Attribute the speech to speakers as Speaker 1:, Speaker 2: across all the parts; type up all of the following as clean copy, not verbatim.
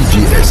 Speaker 1: EGS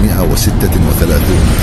Speaker 1: 136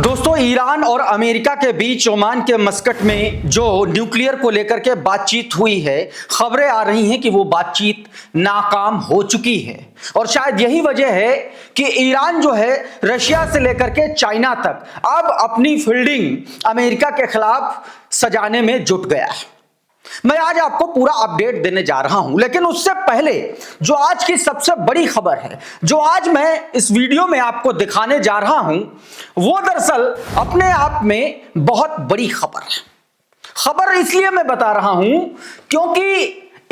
Speaker 2: दोस्तों, Iran और America के बीच ओमान के मस्कट में जो न्यूक्लियर को लेकर के बातचीत हुई है, खबरें आ रही हैं कि वो बातचीत नाकाम हो चुकी है और शायद यही वजह है कि ईरान जो है रशिया से लेकर के चाइना तक अब अपनी फील्डिंग अमेरिका के खिलाफ सजाने में जुट गया है। मैं आज आपको पूरा अपडेट देने जा रहा हूं, लेकिन उससे पहले जो आज की सबसे बड़ी खबर है, जो आज मैं इस वीडियो में आपको दिखाने जा रहा हूं, वो दरअसल अपने आप में बहुत बड़ी खबर है। खबर इसलिए मैं बता रहा हूं क्योंकि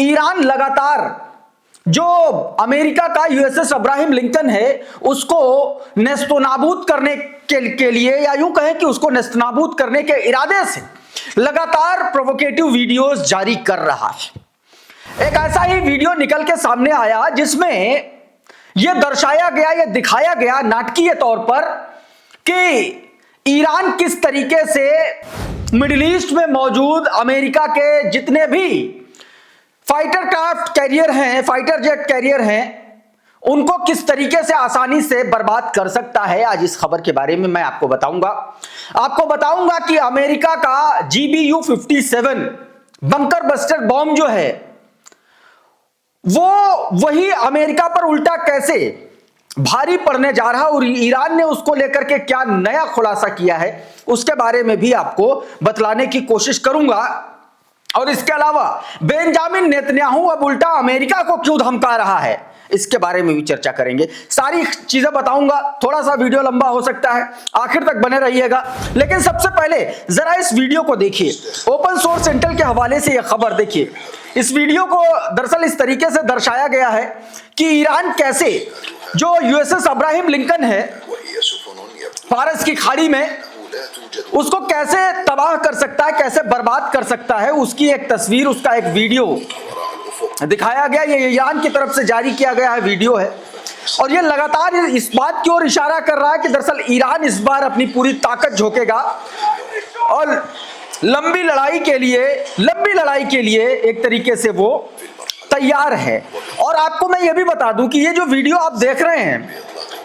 Speaker 2: ईरान लगातार जो अमेरिका का यूएसएस अब्राहम लिंकन है उसको नेस्तनाबूद करने के लिए, या यूं कहें कि उसको नेस्तनाबूद करने के इरादे से लगातार प्रोवोकेटिव वीडियोस जारी कर रहा है। एक ऐसा ही वीडियो निकल के सामने आया जिसमें यह दर्शाया गया, यह दिखाया गया नाटकीय तौर पर कि ईरान किस तरीके से मिडिल ईस्ट में मौजूद अमेरिका के जितने भी फाइटर क्राफ्ट कैरियर हैं, फाइटर जेट कैरियर हैं, उनको किस तरीके से आसानी से बर्बाद कर सकता है। आज इस खबर के बारे में मैं आपको बताऊंगा कि अमेरिका का GBU-57 बंकर बस्टर बॉम्ब जो है वो वही अमेरिका पर उल्टा कैसे भारी पड़ने जा रहा है और ईरान ने उसको लेकर के क्या नया खुलासा किया है उसके बारे में भी आपको बतलाने की कोशिश करूंगा। और इसके अलावा बेंजामिन नेतन्याहू अब उल्टा अमेरिका को क्यों धमका रहा है, इसके बारे में भी चर्चा करेंगे। सारी चीजें बताऊंगा। थोड़ा सा वीडियो लंबा हो सकता है, आखिर तक बने रहिएगा। लेकिन सबसे पहले जरा इस वीडियो को देखिए। ओपन सोर्स इंटेल के हवाले से यह खबर देखिए। इस वीडियो को दरअसल इस तरीके से दर्शाया गया है कि ईरान कैसे जो यूएसएस अब्राहम लिंकन है फारस की खाड़ी में, उसको कैसे तबाह कर सकता है, कैसे बर्बाद कर सकता है, उसकी एक तस्वीर, उसका एक वीडियो दिखाया गया। ये ईरान की तरफ से जारी किया गया है वीडियो है और ये लगातार इस बात की ओर इशारा कर रहा है कि दरअसल ईरान इस बार अपनी पूरी ताकत झोंकेगा और लंबी लड़ाई के लिए एक तरीके से वो तैयार है। और आपको मैं ये भी बता दूं कि ये जो वीडियो आप देख रहे हैं,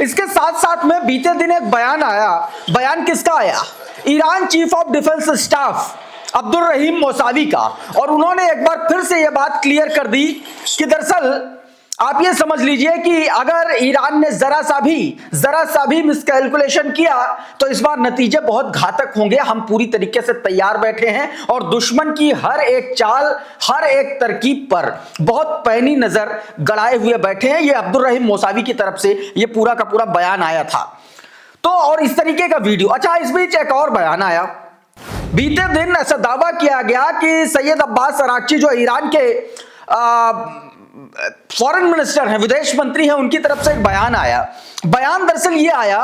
Speaker 2: इसके साथ साथ में बीते दिन एक बयान आया। बयान किसका आया? Iran chief of defence staff Abdul रहीम मौसावी का। और उन्होंने एक बार फिर से यह बात क्लियर कर दी कि दरअसल आप ये समझ लीजिए कि अगर ईरान ने जरा सा भी मिसकैलकुलेशन किया तो इस बार नतीजे बहुत घातक होंगे। हम पूरी तरीके से तैयार बैठे हैं और दुश्मन की हर एक चाल, हर एक तरकीब पर बहुत पैनी नजर गड़ाए हुए बैठे हैं। ये अब्दुल रहीम मौसावी की तरफ से ये पूरा का पूरा बयान आया था। तो और इस तरीके का वीडियो। अच्छा, इस बीच एक और बयान आया। बीते दिन ऐसा दावा किया गया कि सैयद अब्बास अराक्ची जो ईरान के फॉरेन मिनिस्टर हैं, विदेश मंत्री हैं, उनकी तरफ से एक बयान आया। बयान दरअसल ये आया,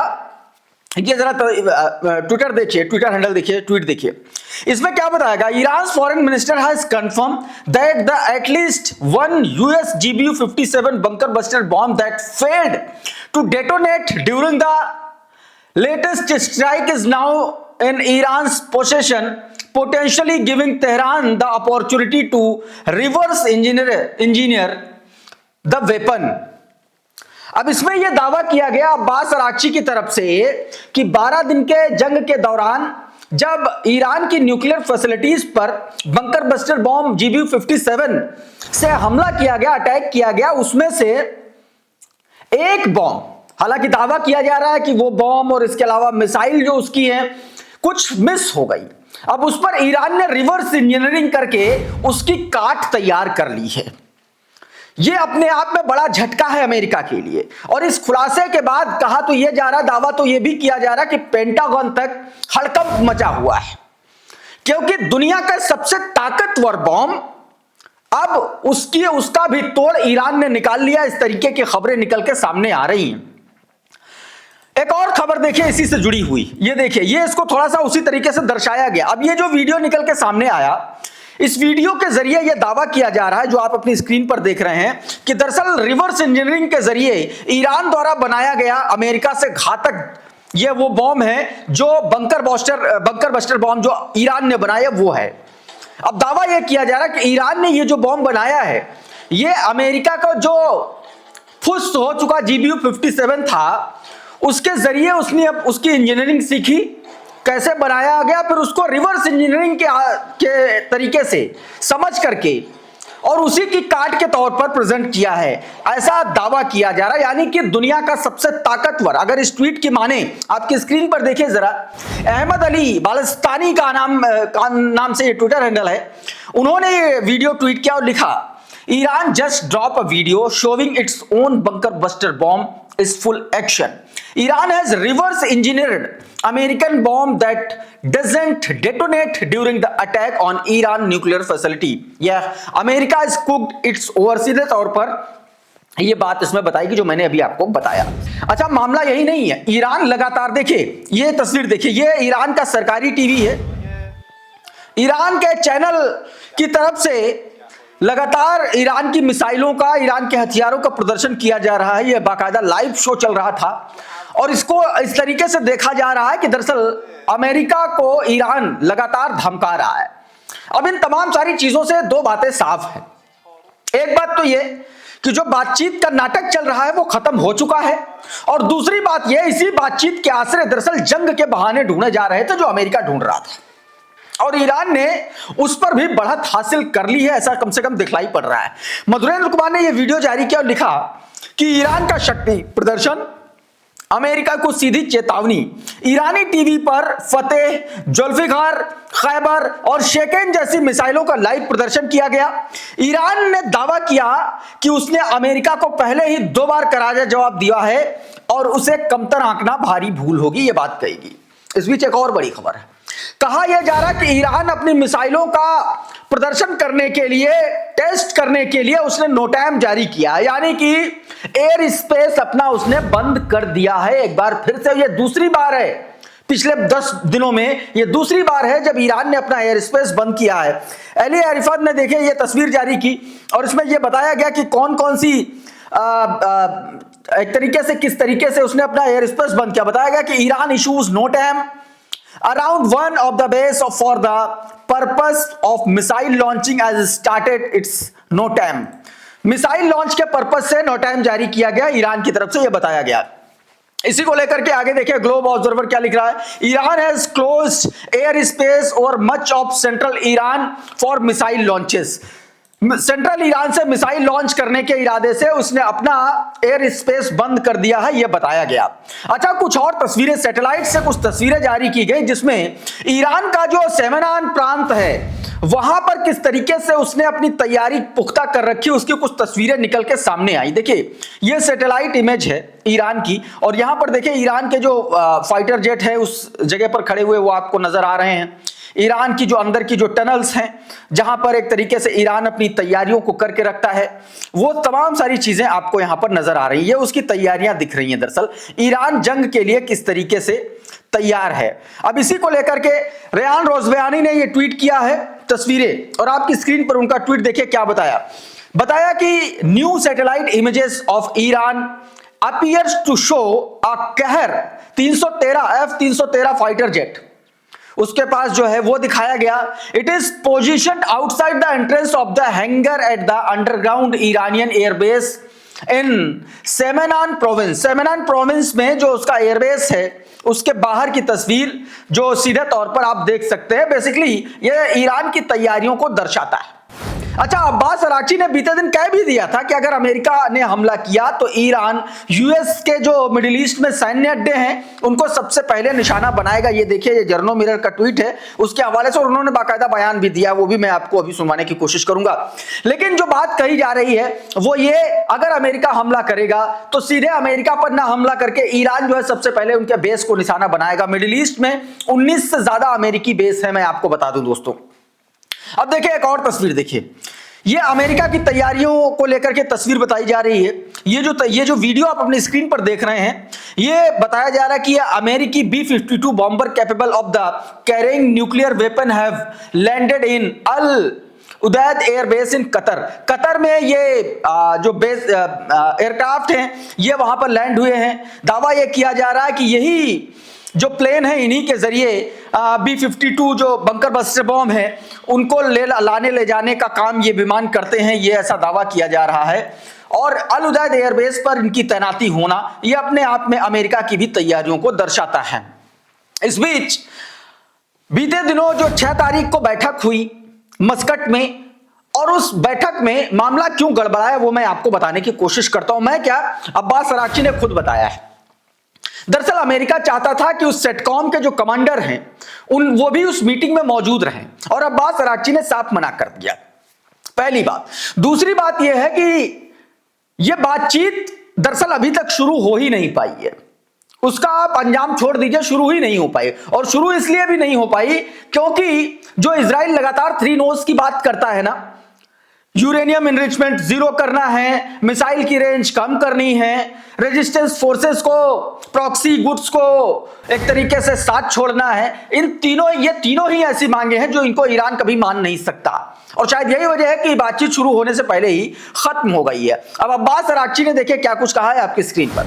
Speaker 2: ये जरा ट्विटर देखिए, ट्विटर हैंडल देखिए, ट्वीट देखिए। इसमें क्या बताया? Iran foreign minister has confirm that the at least one US GBU-57 bunker buster bomb that failed to detonate during the latest strike is now in Iran's possession, potentially giving Tehran the opportunity to reverse engineer the weapon. अब इसमें यह दावा किया गया Abbas Araghchi की तरफ से कि 12 दिन के जंग के दौरान जब ईरान की न्यूक्लियर फैसिलिटीज पर बंकर बस्टर बॉम्ब GBU-57 से हमला किया गया, अटैक किया गया, उसमें से एक बॉम्ब, हालांकि दावा किया जा रहा है कि वो बॉम्ब और इसके अलावा मिसाइल जो उसकी है कुछ मिस हो गई। अब उस पर ईरान ने रिवर्स इंजीनियरिंग करके उसकी काट तैयार कर ली है। यह अपने आप में बड़ा झटका है अमेरिका के लिए। और इस खुलासे के बाद कहा तो यह जा रहा, दावा तो यह भी किया जा रहा कि पेंटागन तक हड़कंप मचा हुआ है, क्योंकि दुनिया का सबसे ताकतवर बॉम्ब अब उसका भी तोड़ ईरान ने निकाल लिया। इस तरीके की खबरें निकल के सामने आ रही हैं। एक और खबर देखिए इसी से जुड़ी हुई, ये देखिए, ये इसको थोड़ा सा उसी तरीके से दर्शाया गया। अब ये जो वीडियो निकल के सामने आया, इस वीडियो के जरिए यह दावा किया जा रहा है, जो आप अपनी स्क्रीन पर देख रहे हैं, कि दरअसल रिवर्स इंजीनियरिंग के जरिए ईरान द्वारा बनाया गया अमेरिका से घातक ये वो बॉम्ब है जो बंकर बस्टर बॉम्ब जो ईरान ने बनाया वो है। अब दावा यह किया जा रहा है कि ईरान ने ये जो बॉम्ब बनाया है, ये अमेरिका का जो फुस हो चुका GBU-57 था, उसके जरिए उसने अब उसकी इंजीनियरिंग सीखी, कैसे बनाया गया, फिर उसको रिवर्स इंजीनियरिंग के तरीके से समझ करके और उसी की काट के तौर पर प्रेजेंट किया है, ऐसा दावा किया जा रहा है। यानी कि दुनिया का सबसे ताकतवर, अगर इस ट्वीट की माने, आपकी स्क्रीन पर देखिए जरा, अहमद अली बालस्तानी का नाम से ये ट्विटर हैंडल है, उन्होंने ये वीडियो ट्वीट किया और लिखा, Iran just drop a video showing its own bunker buster bomb is full action. Iran has reverse engineered American bomb that doesn't detonate during the attack on Iran nuclear facility. Yeah, America has cooked its over, सीधे तौर पर ये बात इसमें बताएगी जो मैंने अभी आपको बताया। अच्छा, मामला यही नहीं है, ईरान लगातार, देखिए ये तस्वीर देखिए, ये ईरान का सरकारी टीवी है। ईरान के चैनल की तरफ से लगातार ईरान की मिसाइलों का, ईरान के हथियारों का प्रदर्शन किया जा रहा है। यह बाकायदा लाइव शो चल रहा था और इसको इस तरीके से देखा जा रहा है कि दरअसल अमेरिका को ईरान लगातार धमका रहा है। अब इन तमाम सारी चीजों से दो बातें साफ हैं। एक बात तो यह कि जो बातचीत का नाटक चल रहा है वो खत्म हो चुका है, और दूसरी बात यह, इसी बातचीत के आश्रय दरअसल जंग के बहाने ढूंढे जा रहे थे जो अमेरिका ढूंढ रहा था, और ईरान ने उस पर भी बढ़त हासिल कर ली है, ऐसा कम से कम दिखलाई पड़ रहा है। मधुरेंद्र कुमार ने यह वीडियो जारी किया और लिखा कि ईरान का शक्ति प्रदर्शन, अमेरिका को सीधी चेतावनी। ईरानी टीवी पर फतेह, जुल्फिकार, खैबर और शेकेन जैसी मिसाइलों का लाइव प्रदर्शन किया गया। ईरान ने दावा किया कि उसने अमेरिका को पहले ही 2 बार करारा जवाब दिया है और उसे कमतर आंकना भारी भूल होगी, यह बात कहेगी। इस बीच एक और बड़ी खबर है, कहा यह जा रहा कि ईरान अपनी मिसाइलों का प्रदर्शन करने के लिए, टेस्ट करने के लिए उसने नोटैम जारी किया है, यानी कि एयर स्पेस अपना उसने बंद कर दिया है। एक बार फिर से, यह दूसरी बार है, पिछले 10 दिनों में यह दूसरी बार है जब ईरान ने अपना एयर स्पेस बंद किया है। अली अरिफत ने देखिए यह तस्वीर जारी की और इसमें यह बताया गया कि कौन कौन सी एक तरीके से, किस तरीके से उसने अपना एयर स्पेस बंद किया। बताया गया कि Iran issues NOTAM around one of the base for the purpose of missile launching as started its NOTAM। Missile launch के पर्पस से नोटैम जारी किया गया ईरान की तरफ से, यह बताया गया। इसी को लेकर के आगे देखिए ग्लोब ऑब्जर्वर क्या लिख रहा है, Iran has closed air space और much of central Iran for missile launches. Central Iran से मिसाइल लॉन्च करने के इरादे से उसने अपना एयर स्पेस बंद कर दिया है, यह बताया गया। अच्छा, कुछ और तस्वीरें, सैटेलाइट से कुछ तस्वीरें जारी की गई जिसमें ईरान का जो सेमेनान प्रांत है वहां पर किस तरीके से उसने अपनी तैयारी पुख्ता कर रखी, उसकी कुछ तस्वीरें निकल के सामने आई। देखिए यह सैटेलाइट इमेज है ईरान की, और यहां पर देखिए ईरान के जो फाइटर जेट है उस जगह पर खड़े हुए वो आपको नजर आ रहे हैं। ईरान की जो अंदर की जो टनल्स हैं जहां पर एक तरीके से ईरान अपनी तैयारियों को करके रखता है, वो तमाम सारी चीजें आपको यहां पर नजर आ रही है, उसकी तैयारियां दिख रही हैं। दरअसल ईरान जंग के लिए किस तरीके से तैयार है। अब इसी को लेकर के रेहान रोज़बयानी ने ये ट्वीट किया है तस्वीरें, और आपकी स्क्रीन पर उनका ट्वीट देखिए क्या बताया कि new satellite images of Iran appears to show a Qaher 313 F-313 fighter jet, उसके पास जो है वो दिखाया गया। It is positioned outside the entrance of the hangar at the underground Iranian airbase in Semnan province. Semnan province में जो उसका airbase है उसके बाहर की तस्वीर जो सीधे तौर पर आप देख सकते हैं, बेसिकली ये ईरान की तैयारियों को दर्शाता है। अच्छा, अब्बास अराक्ची ने बीते दिन कह भी दिया था कि अगर अमेरिका ने हमला किया तो ईरान यूएस के जो मिडिल ईस्ट में सैन्य अड्डे हैं उनको सबसे पहले निशाना बनाएगा। ये देखिए, ये जर्नो मिरर का ट्वीट है, उसके हवाले से और उन्होंने बाकायदा बयान भी दिया, वो भी मैं आपको अभी सुनवाने की कोशिश करूंगा। लेकिन जो बात कही जा रही है वो ये, अगर अमेरिका हमला करेगा तो सीधे अमेरिका पर ना हमला करके ईरान जो है सबसे पहले उनके बेस को निशाना बनाएगा। मिडिल ईस्ट में 19 से ज्यादा अमेरिकी बेस है, मैं आपको बता दूं दोस्तों। अब देखिए एक और तस्वीर देखिए, ये अमेरिका की तैयारियों को लेकर के तस्वीर बताई जा रही है। ये जो वीडियो आप अपनी स्क्रीन पर देख रहे हैं, ये बताया जा रहा है कि ये अमेरिकी B-52 bomber capable of the carrying nuclear weapon have landed in Al Udeid airbase in Qatar में ये जो बेस एयरक्राफ्ट हैं ये वहां पर लैंड हुए हैं। दावा ये किया जा रहा है कि यही जो प्लेन है इन्हीं के जरिए B-52 जो बंकर बस्टर बॉम्ब है उनको ले जाने का काम ये विमान करते हैं, ये ऐसा दावा किया जा रहा है। और अल उदैद एयरबेस पर इनकी तैनाती होना ये अपने आप में अमेरिका की भी तैयारियों को दर्शाता है। इस बीच बीते दिनों जो 6 तारीख को बैठक हुई मस्कट में, और उस बैठक में मामला क्यों गड़बड़ाया वो मैं आपको बताने की कोशिश करता हूं। मैं क्या, अब्बास अराक्ची ने खुद बताया है। दरअसल अमेरिका चाहता था कि उस सेटकॉम के जो कमांडर हैं वो भी उस मीटिंग में मौजूद रहें, और अब्बास अराक्ची ने साफ मना कर दिया, पहली बात। दूसरी बात यह है कि यह बातचीत दरअसल अभी तक शुरू हो ही नहीं पाई है, उसका आप अंजाम छोड़ दीजिए, शुरू ही नहीं हो पाई। और शुरू इसलिए भी नहीं हो पाई क्योंकि जो इजराइल लगातार 3 नोज की बात करता है ना, यूरेनियम इनरिचमेंट जीरो करना है, मिसाइल की रेंज कम करनी है, रेजिस्टेंस फोर्सेस को, प्रॉक्सी गुड्स को एक तरीके से साथ छोड़ना है, ये तीनों ही ऐसी मांगे हैं जो इनको ईरान कभी मान नहीं सकता। और शायद यही वजह है कि बातचीत शुरू होने से पहले ही खत्म हो गई है। अब अब्बास अराक्ची ने देखिए क्या कुछ कहा है आपकी स्क्रीन पर।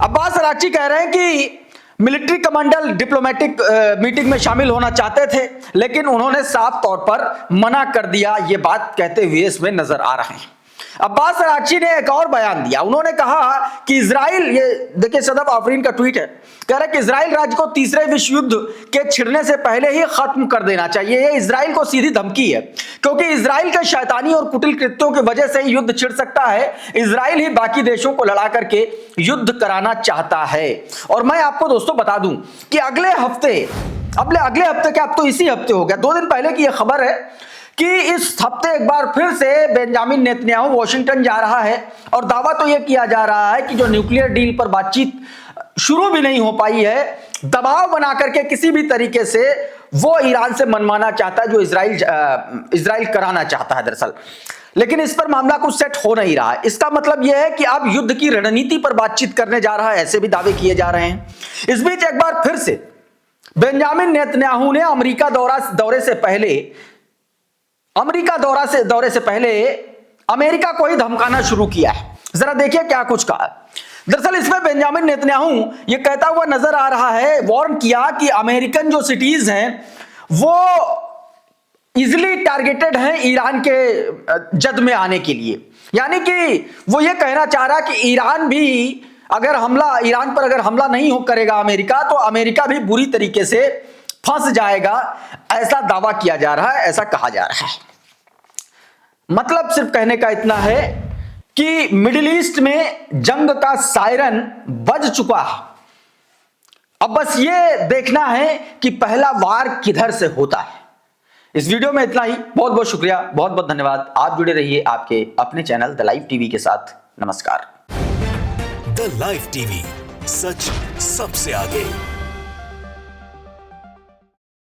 Speaker 2: अब्बास अराक्ची कह रहे हैं कि मिलिट्री कमांडर डिप्लोमेटिक मीटिंग में शामिल होना चाहते थे, लेकिन उन्होंने साफ तौर पर मना कर दिया, ये बात कहते हुए इसमें नजर आ रहे हैं। अब्बास अराक्ची ने एक और बयान दिया, उन्होंने कहा कि इजराइल, ये देखिए सदफ आफरीन का ट्वीट है, कह रहे कि इजराइल राज्य को तीसरे विश्व युद्ध के छिड़ने से पहले ही खत्म कर देना चाहिए। ये इजराइल को सीधी धमकी है, क्योंकि इजराइल के शैतानी और कुटिल कृत्यों की वजह से युद्ध छिड़ सकता है। इजराइल ही बाकी देशों को लड़ा करके युद्ध कराना चाहता है। और मैं आपको दोस्तों बता दूं कि अगले हफ्ते क्या, अब तो इसी हफ्ते हो गया, 2 दिन पहले की यह खबर है कि इस हफ्ते एक बार फिर से बेंजामिन नेतन्याहू वॉशिंगटन जा रहा है, और दावा तो यह किया जा रहा है कि जो न्यूक्लियर डील पर बातचीत शुरू भी नहीं हो पाई है, दबाव बना करके किसी भी तरीके से वो ईरान से मनवाना चाहता है जो इजराइल कराना चाहता है दरअसल। लेकिन इस पर मामला कुछ सेट हो नहीं रहा है। इसका मतलब यह है कि अब युद्ध की रणनीति पर बातचीत करने जा रहा है, ऐसे भी दावे किए जा रहे हैं। इस बीच एक बार फिर से बेंजामिन नेतन्याहू ने अमेरिका दौरे से पहले अमेरिका को ही धमकाना शुरू किया है। जरा देखिए क्या कुछ कहा। दरअसल इसमें बेंजामिन नेतन्याहू ये कहता हुआ नजर आ रहा है, वार्न किया कि अमेरिकन जो सिटीज हैं वो इजिली टारगेटेड हैं ईरान के जद में आने के लिए। यानी कि वो ये कहना चाह रहा कि ईरान पर अगर हमला नहीं करेगा अमेरिका, तो अमेरिका भी बुरी तरीके से फंस जाएगा, ऐसा दावा किया जा रहा है, ऐसा कहा जा रहा है। मतलब सिर्फ कहने का इतना है कि मिडिल ईस्ट में जंग का सायरन बज चुका है। अब बस ये देखना है कि पहला वार किधर से होता है। इस वीडियो में इतना ही। बहुत बहुत शुक्रिया, बहुत बहुत धन्यवाद। आप जुड़े रहिए आपके अपने चैनल द लाइव टीवी के साथ। नमस्कार।
Speaker 3: द लाइव टीवी, सच सबसे आगे।